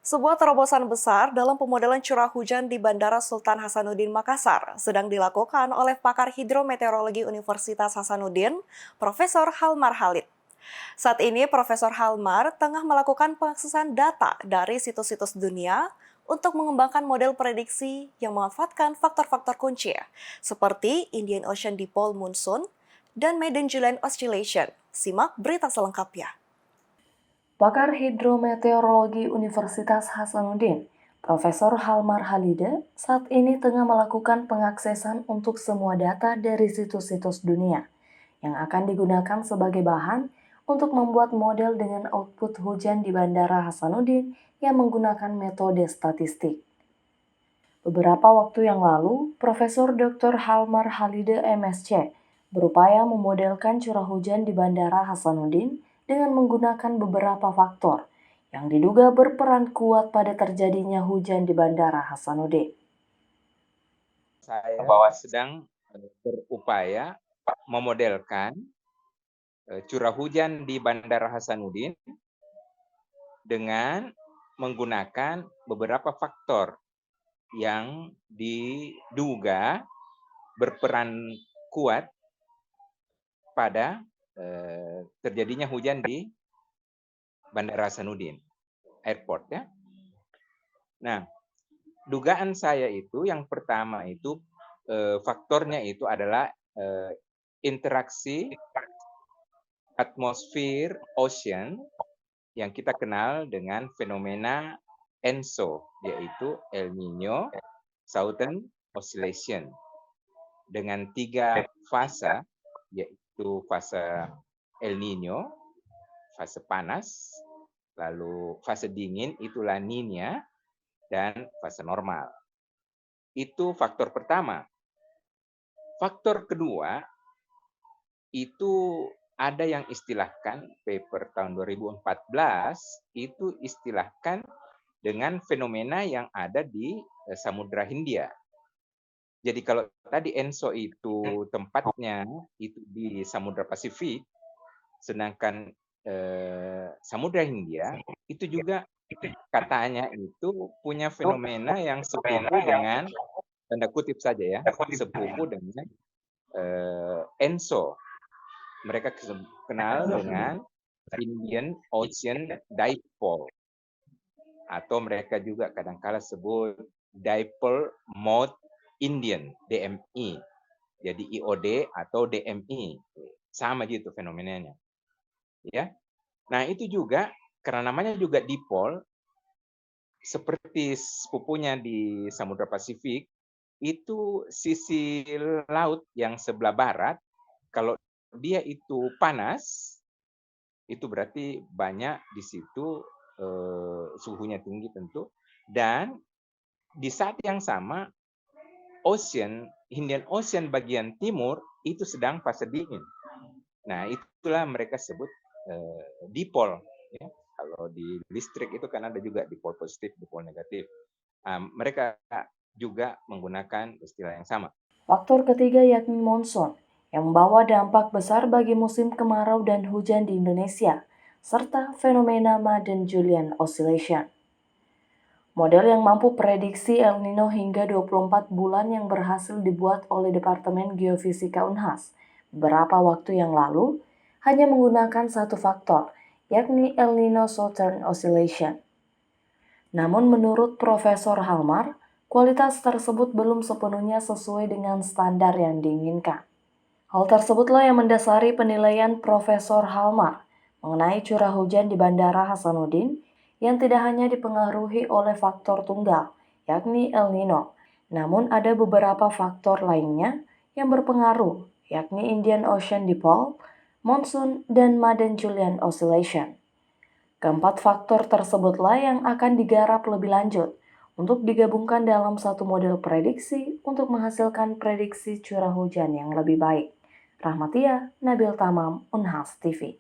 Sebuah terobosan besar dalam pemodelan curah hujan di Bandara Sultan Hasanuddin Makassar sedang dilakukan oleh pakar hidrometeorologi Universitas Hasanuddin, Profesor Halmar Halid. Saat ini Profesor Halmar tengah melakukan pengaksesan data dari situs-situs dunia untuk mengembangkan model prediksi yang memanfaatkan faktor-faktor kunci seperti Indian Ocean Dipole Monsoon dan Madden-Julian Oscillation. Simak berita selengkapnya. Pakar hidrometeorologi Universitas Hasanuddin, Profesor Halmar Halide, saat ini tengah melakukan pengaksesan untuk semua data dari situs-situs dunia yang akan digunakan sebagai bahan untuk membuat model dengan output hujan di Bandara Hasanuddin yang menggunakan metode statistik. Beberapa waktu yang lalu, Profesor Dr. Halmar Halide MSc berupaya memodelkan curah hujan di Bandara Hasanuddin dengan menggunakan beberapa faktor yang diduga berperan kuat pada terjadinya hujan di Bandara Hasanuddin. Saya sedang berupaya memodelkan curah hujan di Bandara Hasanuddin dengan menggunakan beberapa faktor yang diduga berperan kuat pada terjadinya hujan di Bandara Hasanuddin Airport ya. Nah, dugaan saya itu yang pertama itu faktornya itu adalah interaksi atmosfer ocean yang kita kenal dengan fenomena ENSO, yaitu El Niño Southern Oscillation, dengan 3 fase, yaitu fase El Niño, fase panas, lalu fase dingin itu La Niña, dan fase normal. Itu faktor pertama. Faktor kedua, itu ada yang istilahkan paper tahun 2014, itu istilahkan dengan fenomena yang ada di Samudra Hindia. Jadi kalau tadi ENSO itu tempatnya itu di Samudra Pasifik, sedangkan Samudra Hindia itu juga katanya itu punya fenomena yang sepupu dengan, tanda kutip saja ya, sepupu dengan ENSO. Mereka kenal dengan Indian Ocean Dipole, atau mereka juga kadang-kala sebut Dipole Mode Indian, DMI. Jadi IOD atau DMI, sama gitu fenomenanya. Ya. Nah, itu juga karena namanya juga dipole, seperti sepupunya di Samudra Pasifik, itu sisi laut yang sebelah barat, kalau dia itu panas, itu berarti banyak di situ suhunya tinggi tentu, dan di saat yang sama Indian Ocean bagian timur itu sedang fase dingin. Nah, itulah mereka sebut dipole. Ya. Kalau di listrik itu kan ada juga dipole positif, dipole negatif. Mereka juga menggunakan istilah yang sama. Faktor ketiga yakni monsoon, yang membawa dampak besar bagi musim kemarau dan hujan di Indonesia, serta fenomena Madden-Julian Oscillation. Model yang mampu prediksi El Nino hingga 24 bulan yang berhasil dibuat oleh Departemen Geofisika Unhas beberapa waktu yang lalu hanya menggunakan satu faktor, yakni El Nino Southern Oscillation. Namun menurut Profesor Halmar, kualitas tersebut belum sepenuhnya sesuai dengan standar yang diinginkan. Hal tersebutlah yang mendasari penilaian Profesor Halmar mengenai curah hujan di Bandara Hasanuddin yang tidak hanya dipengaruhi oleh faktor tunggal, yakni El Nino, namun ada beberapa faktor lainnya yang berpengaruh, yakni Indian Ocean Dipole, Monsoon, dan Madden-Julian Oscillation. Keempat faktor tersebutlah yang akan digarap lebih lanjut untuk digabungkan dalam satu model prediksi untuk menghasilkan prediksi curah hujan yang lebih baik. Rahmatia Nabil Tamam, Unhas TV.